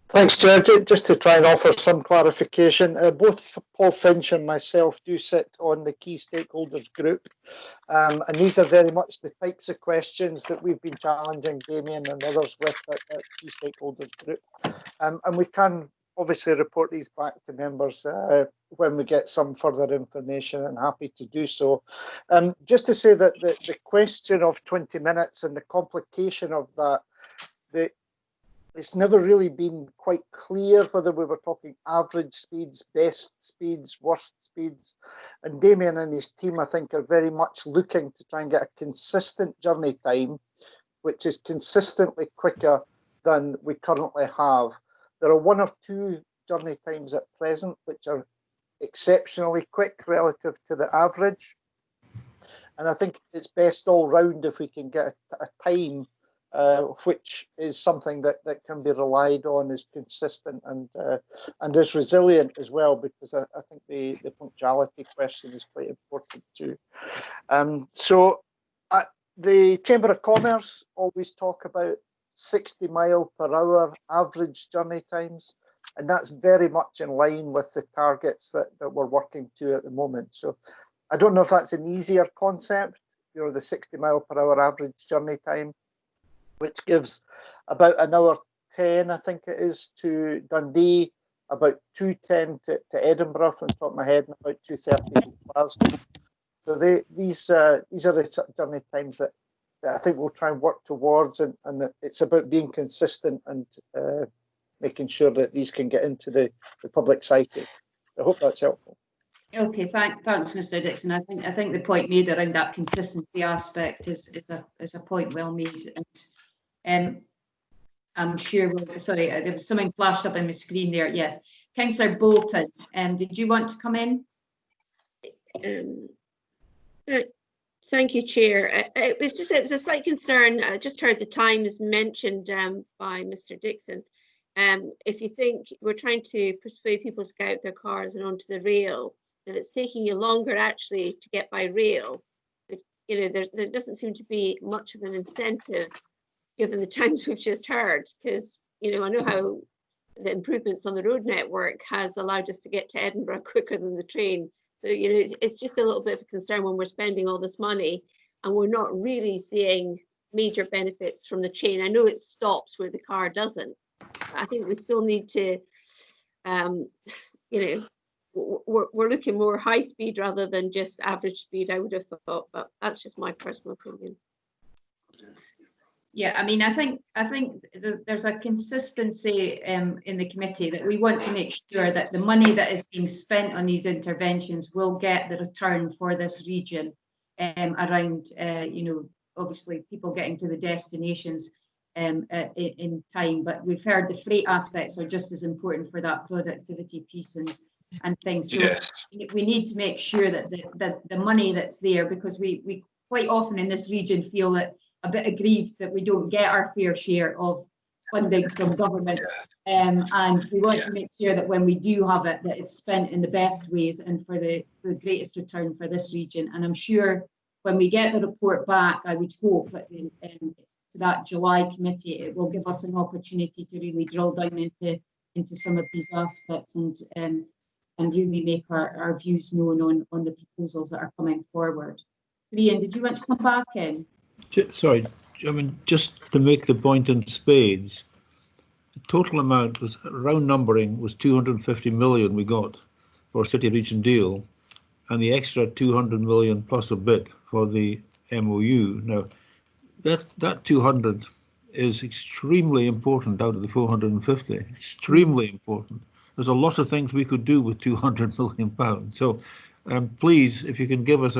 Thanks, Chair. Just to try and offer some clarification, both Paul Finch and myself do sit on the key stakeholders group, and these are very much the types of questions that we've been challenging Damien and others with at key stakeholders group, and we can obviously report these back to members when we get some further information, and happy to do so. Just to say that the question of 20 minutes and the complication of that, it's never really been quite clear whether we were talking average speeds, best speeds, worst speeds. And Damien and his team, I think, are very much looking to try and get a consistent journey time, which is consistently quicker than we currently have. There are one or two journey times at present which are exceptionally quick relative to the average. And I think it's best all round if we can get a time which is something that can be relied on, is consistent and is resilient as well, because I think the punctuality question is quite important too. So the Chamber of Commerce always talk about 60-mile-per-hour average journey times, and that's very much in line with the targets that we're working to at the moment. So I don't know if that's an easier concept, you know, the 60-mile-per-hour average journey time, which gives about an hour 10, I think it is, to Dundee, about 2:10 to Edinburgh from the top of my head, and about 2:30 to Glasgow. So these are the sort of journey times that I think we'll try and work towards, and it's about being consistent and making sure that these can get into the public psyche. I hope that's helpful. Okay, thanks, Mr. Dixon. I think the point made around that consistency aspect is a point well made, and I'm sure sorry, there was something flashed up on my screen there. Yes, Councillor Bolton, did you want to come in? Thank you, Chair. It was a slight concern. I just heard the times mentioned by Mr. Dixon. If you think we're trying to persuade people to get out their cars and onto the rail, and it's taking you longer actually to get by rail, you know, there doesn't seem to be much of an incentive given the times we've just heard, because, you know, I know how the improvements on the road network has allowed us to get to Edinburgh quicker than the train. So, you know, it's just a little bit of a concern when we're spending all this money and we're not really seeing major benefits from the chain. I know it stops where the car doesn't, but I think we still need to, you know, we're looking more high speed rather than just average speed, I would have thought, but that's just my personal opinion. Yeah, I mean, I think there's a consistency in the committee that we want to make sure that the money that is being spent on these interventions will get the return for this region around, you know, obviously people getting to the destinations in time. But we've heard the freight aspects are just as important for that productivity piece and things. So yes, we need to make sure that the money that's there, because we quite often in this region feel that a bit aggrieved that we don't get our fair share of funding from government, and we want to make sure that when we do have it, that it's spent in the best ways and for the greatest return for this region. And I'm sure when we get the report back, I would hope that to that July committee, it will give us an opportunity to really drill down into some of these aspects and really make our views known on the proposals that are coming forward. So Ian, did you want to come back in? Sorry, I mean, just to make the point in spades, the total amount was, round numbering, was 250 million we got for a city region deal, and the extra 200 million plus a bit for the MOU. Now, that 200 is extremely important out of the 450, extremely important. There's a lot of things we could do with 200 million pounds. So please, if you can give us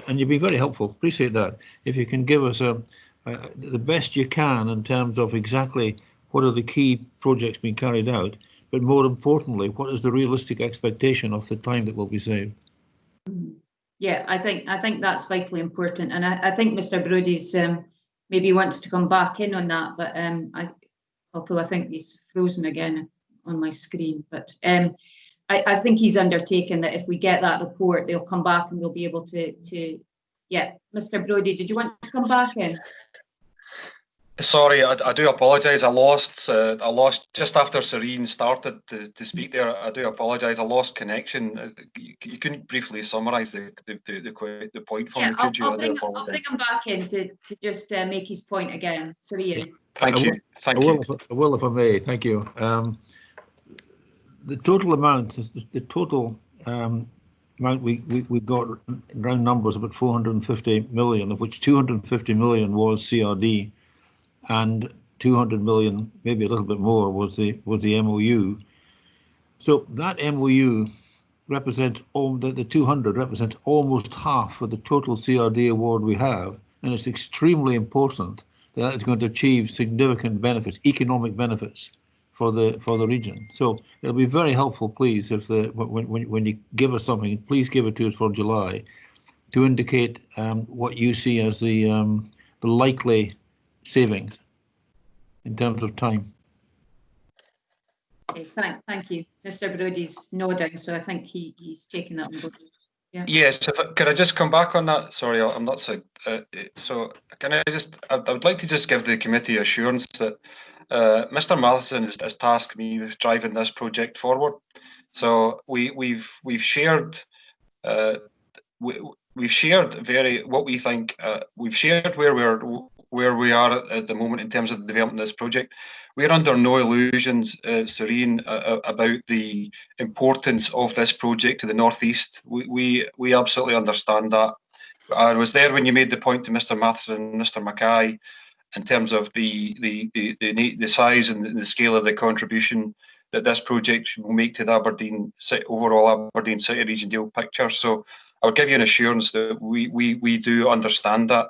and you'd be very helpful, appreciate that. If you can give us the best you can in terms of exactly what are the key projects being carried out, but more importantly, what is the realistic expectation of the time that will be saved? Yeah, I think that's vitally important, and I think Mr. Brodie's maybe wants to come back in on that, but although I think he's frozen again on my screen, but I think he's undertaken that if we get that report, they'll come back and they'll be able to yeah. Mr. Brodie, did you want to come back in? Sorry, I do apologise. I lost just after Serene started to speak there. I do apologise. I lost connection. You couldn't briefly summarise the point for me, could you? I'll bring him back in to just make his point again. Serene. Thank you. I will if I may. Thank you. The total amount, amount we got, round numbers, about 450 million, of which 250 million was CRD, and 200 million, maybe a little bit more, was the MOU. So that MOU represents the 200 represents almost half of the total CRD award we have, and it's extremely important that it's going to achieve significant benefits, economic benefits, for the region. So it'll be very helpful, please, if when you give us something, please give it to us for July, to indicate what you see as the likely savings in terms of time. Okay, thank you. Mr. Brodie's nodding, so I think he's taken that on board. Yeah. Yes, could I just come back on that? Sorry, I'm not so. So can I just? I would like to just give the committee assurance that Mr. Matheson has tasked me with driving this project forward. So we've shared. We've shared what we think. We've shared where we are at the moment in terms of the development of this project. We're under no illusions, Serene, about the importance of this project to the northeast. We absolutely understand that. I was there when you made the point to Mr. Matheson and Mr. Mackay in terms of the size and the scale of the contribution that this project will make to the overall Aberdeen City Region deal picture. So I'll give you an assurance that we do understand that.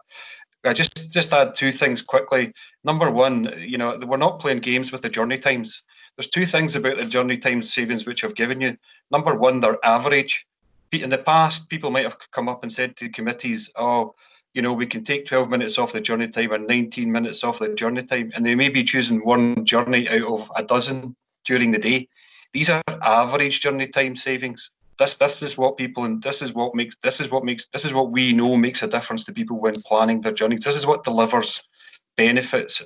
I just add two things quickly. Number one, we're not playing games with the journey times. There's two things about the journey time savings which I've given you. Number one, they're average. In the past, people might have come up and said to committees, oh, we can take 12 minutes off the journey time and 19 minutes off the journey time, and they may be choosing one journey out of a dozen during the day. These are average journey time savings. This is what people, and this is what we know makes a difference to people when planning their journeys. This is what delivers benefits.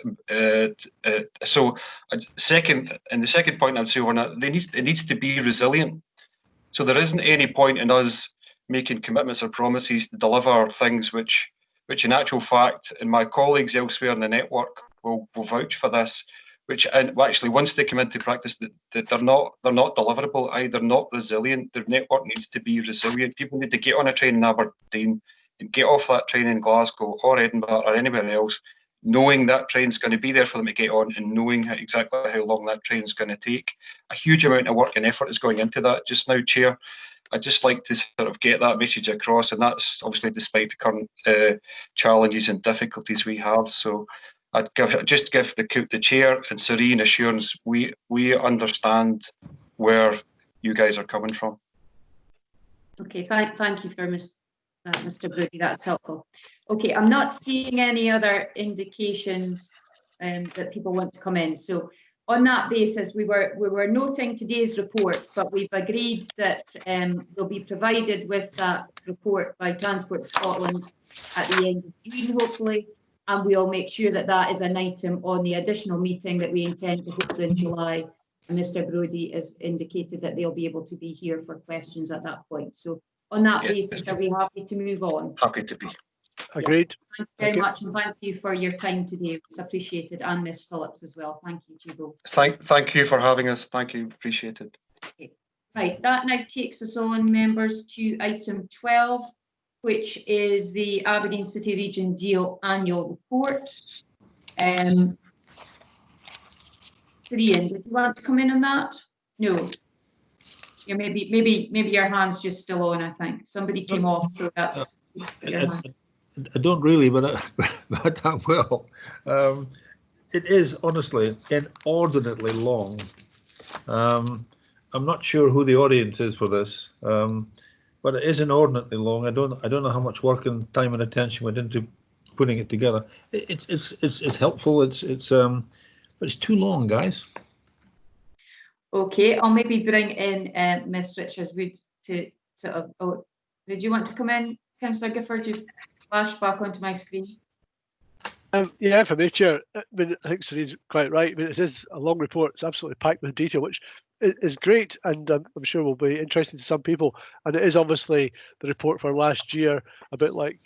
So, the second point I'd say on that, it needs to be resilient. So there isn't any point in us making commitments or promises to deliver things which in actual fact, and my colleagues elsewhere in the network will vouch for this, which actually once they come into practice, that they're not deliverable, either not resilient. The network needs to be resilient. People need to get on a train in Aberdeen and get off that train in Glasgow or Edinburgh or anywhere else, knowing that train's going to be there for them to get on and knowing exactly how long that train's going to take. A huge amount of work and effort is going into that just now, Chair. I'd just like to sort of get that message across, and that's obviously despite the current challenges and difficulties we have. So I'd just give the Chair and Serene assurance we understand where you guys are coming from. Okay, thank you for Mr. Brody, that's helpful. Okay, I'm not seeing any other indications that people want to come in. So on that basis, we were noting today's report, but we've agreed that we'll be provided with that report by Transport Scotland at the end of June, hopefully, and we'll make sure that that is an item on the additional meeting that we intend to hold in July. And Mr. Brody has indicated that they'll be able to be here for questions at that point. So on that basis, are we happy to move on? Happy to be. Agreed. Yeah. Thank you very much, and thank you for your time today. It's appreciated, and Miss Phillips as well. Thank you to you both. Thank you for having us. Thank you, appreciate it. Okay. Right, that now takes us on, members, to item 12, which is the Aberdeen City Region Deal Annual Report. Serene, did you want to come in on that? No. Yeah, maybe your hand's just still on. I think somebody came off, so that's. I don't really, but I will. It is honestly inordinately long. I'm not sure who the audience is for this, but it is inordinately long. I don't know how much work and time and attention went into putting it together. It's helpful. But it's too long, guys. Okay, I'll maybe bring in Miss Richards-Wood to sort of. Oh, did you want to come in, Councillor Gifford? Just flash back onto my screen. Yeah, if I may, Chair. I think Serene's quite right. It is a long report. It's absolutely packed with detail, which is great, and I'm sure will be interesting to some people. And it is obviously the report for last year, a bit like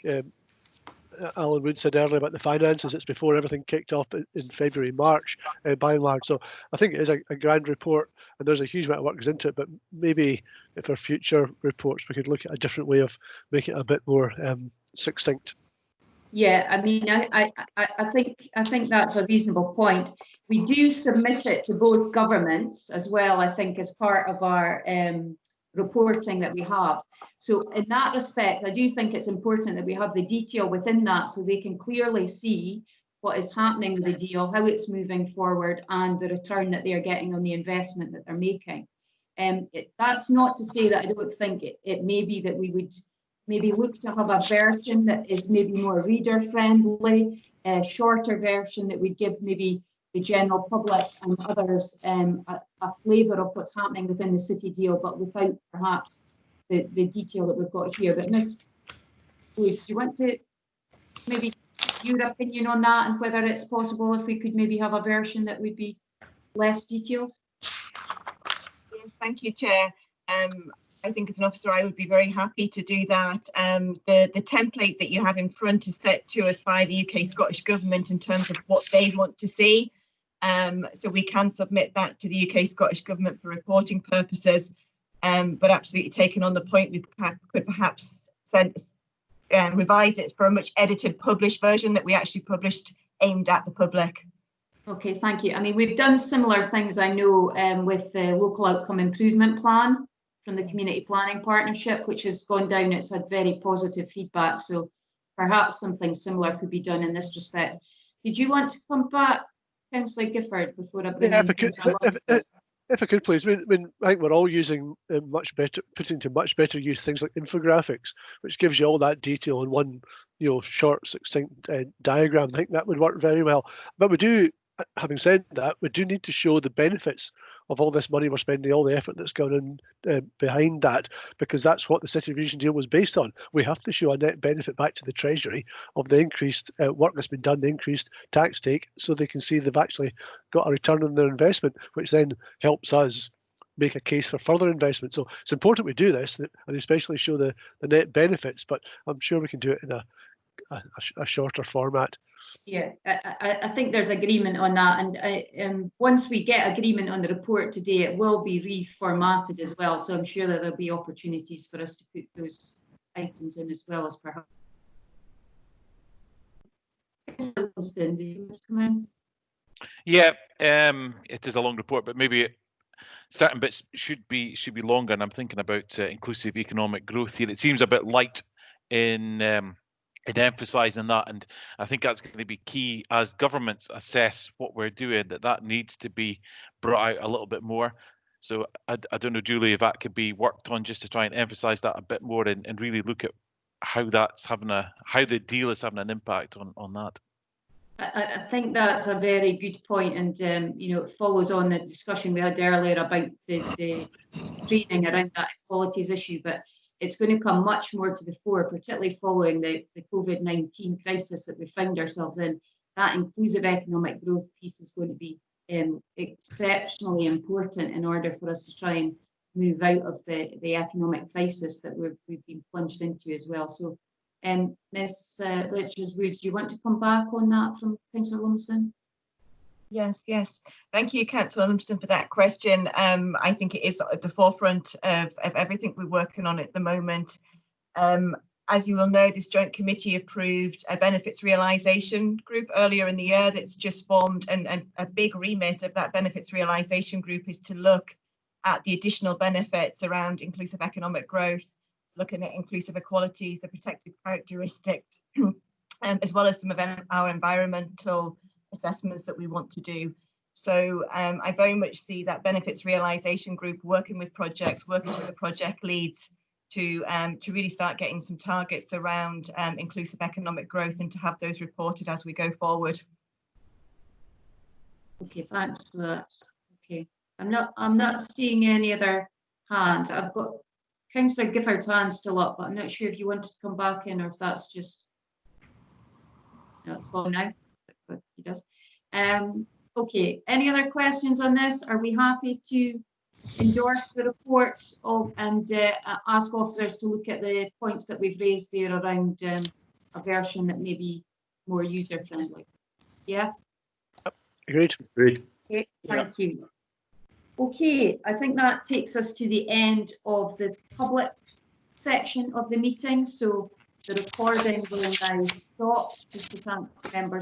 Alan Wood said earlier about the finances. It's before everything kicked off in February, March, by and large. So I think it is a grand report, and there's a huge amount of work goes into it. But maybe for future reports, we could look at a different way of making it a bit more succinct. Yeah, I mean, I think that's a reasonable point. We do submit it to both governments as well, I think, as part of our reporting that we have. So in that respect, I do think it's important that we have the detail within that so they can clearly see what is happening with the deal, how it's moving forward, and the return that they are getting on the investment that they're making. That's not to say that I don't think it may be that we would maybe look to have a version that is maybe more reader friendly, a shorter version that would give maybe the general public and others a flavour of what's happening within the city deal, but without perhaps the detail that we've got here. But Ms. Woods, do you want to maybe your opinion on that and whether it's possible if we could maybe have a version that would be less detailed? Yes, thank you, Chair. I think as an officer, I would be very happy to do that. The template that you have in front is set to us by the UK Scottish Government in terms of what they want to see. So we can submit that to the UK Scottish Government for reporting purposes. But absolutely taken on the point, we could perhaps revise it for a much edited, published version that we actually published aimed at the public. Okay, thank you. I mean, we've done similar things, I know, with the local outcome improvement plan from the community planning partnership, which has gone down. It's had very positive feedback. So perhaps something similar could be done in this respect. Did you want to come back, Councillor Gifford, before I bring in Councillor Lumsden? If I could, please. I think we're all using putting to much better use things like infographics, which gives you all that detail in one, short, succinct diagram. I think that would work very well. But we do, having said that, we do need to show the benefits of all this money we're spending, all the effort that's gone in behind that, because that's what the City Region deal was based on. We have to show a net benefit back to the Treasury of the increased work that's been done, the increased tax take, so they can see they've actually got a return on their investment, which then helps us make a case for further investment. So it's important we do this, and especially show the net benefits, but I'm sure we can do it in a shorter format. Yeah, I think there's agreement on that, and once we get agreement on the report today, it will be reformatted as well. So I'm sure that there'll be opportunities for us to put those items in as well as perhaps. Lumsden, do you want to come in? Yeah, it is a long report, but maybe certain bits should be longer. And I'm thinking about inclusive economic growth here. It seems a bit light in emphasising that, and I think that's going to be key as governments assess what we're doing. That needs to be brought out a little bit more. So I don't know, Julie, if that could be worked on just to try and emphasise that a bit more and really look at how that's how the deal is having an impact on that. I think that's a very good point, and it follows on the discussion we had earlier about the training around that equalities issue, but it's going to come much more to the fore, particularly following the COVID-19 crisis that we found ourselves in. That inclusive economic growth piece is going to be exceptionally important in order for us to try and move out of the economic crisis that we've been plunged into as well. So, Ms. Richards-Woods, do you want to come back on that from Councillor Lumsden? Yes. Thank you, Councillor Lumsden, for that question. I think it is at the forefront of everything we're working on at the moment. As you will know, this joint committee approved a benefits realisation group earlier in the year that's just formed, and a big remit of that benefits realisation group is to look at the additional benefits around inclusive economic growth, looking at inclusive equalities, the protected characteristics, as well as some of our environmental assessments that we want to do. So I very much see that benefits realisation group working with projects, working with the project leads to really start getting some targets around inclusive economic growth and to have those reported as we go forward. Okay, thanks for that. Okay, I'm not seeing any other hands. I've got Councillor Gifford's hand still up, but I'm not sure if you wanted to come back in or if that's just no, it's gone now. But he does. Okay, any other questions on this? Are we happy to endorse the report and ask officers to look at the points that we've raised there around a version that may be more user friendly? Yeah? Agreed. Okay, thank you. Okay, I think that takes us to the end of the public section of the meeting. So the recording will now stop, just to thank members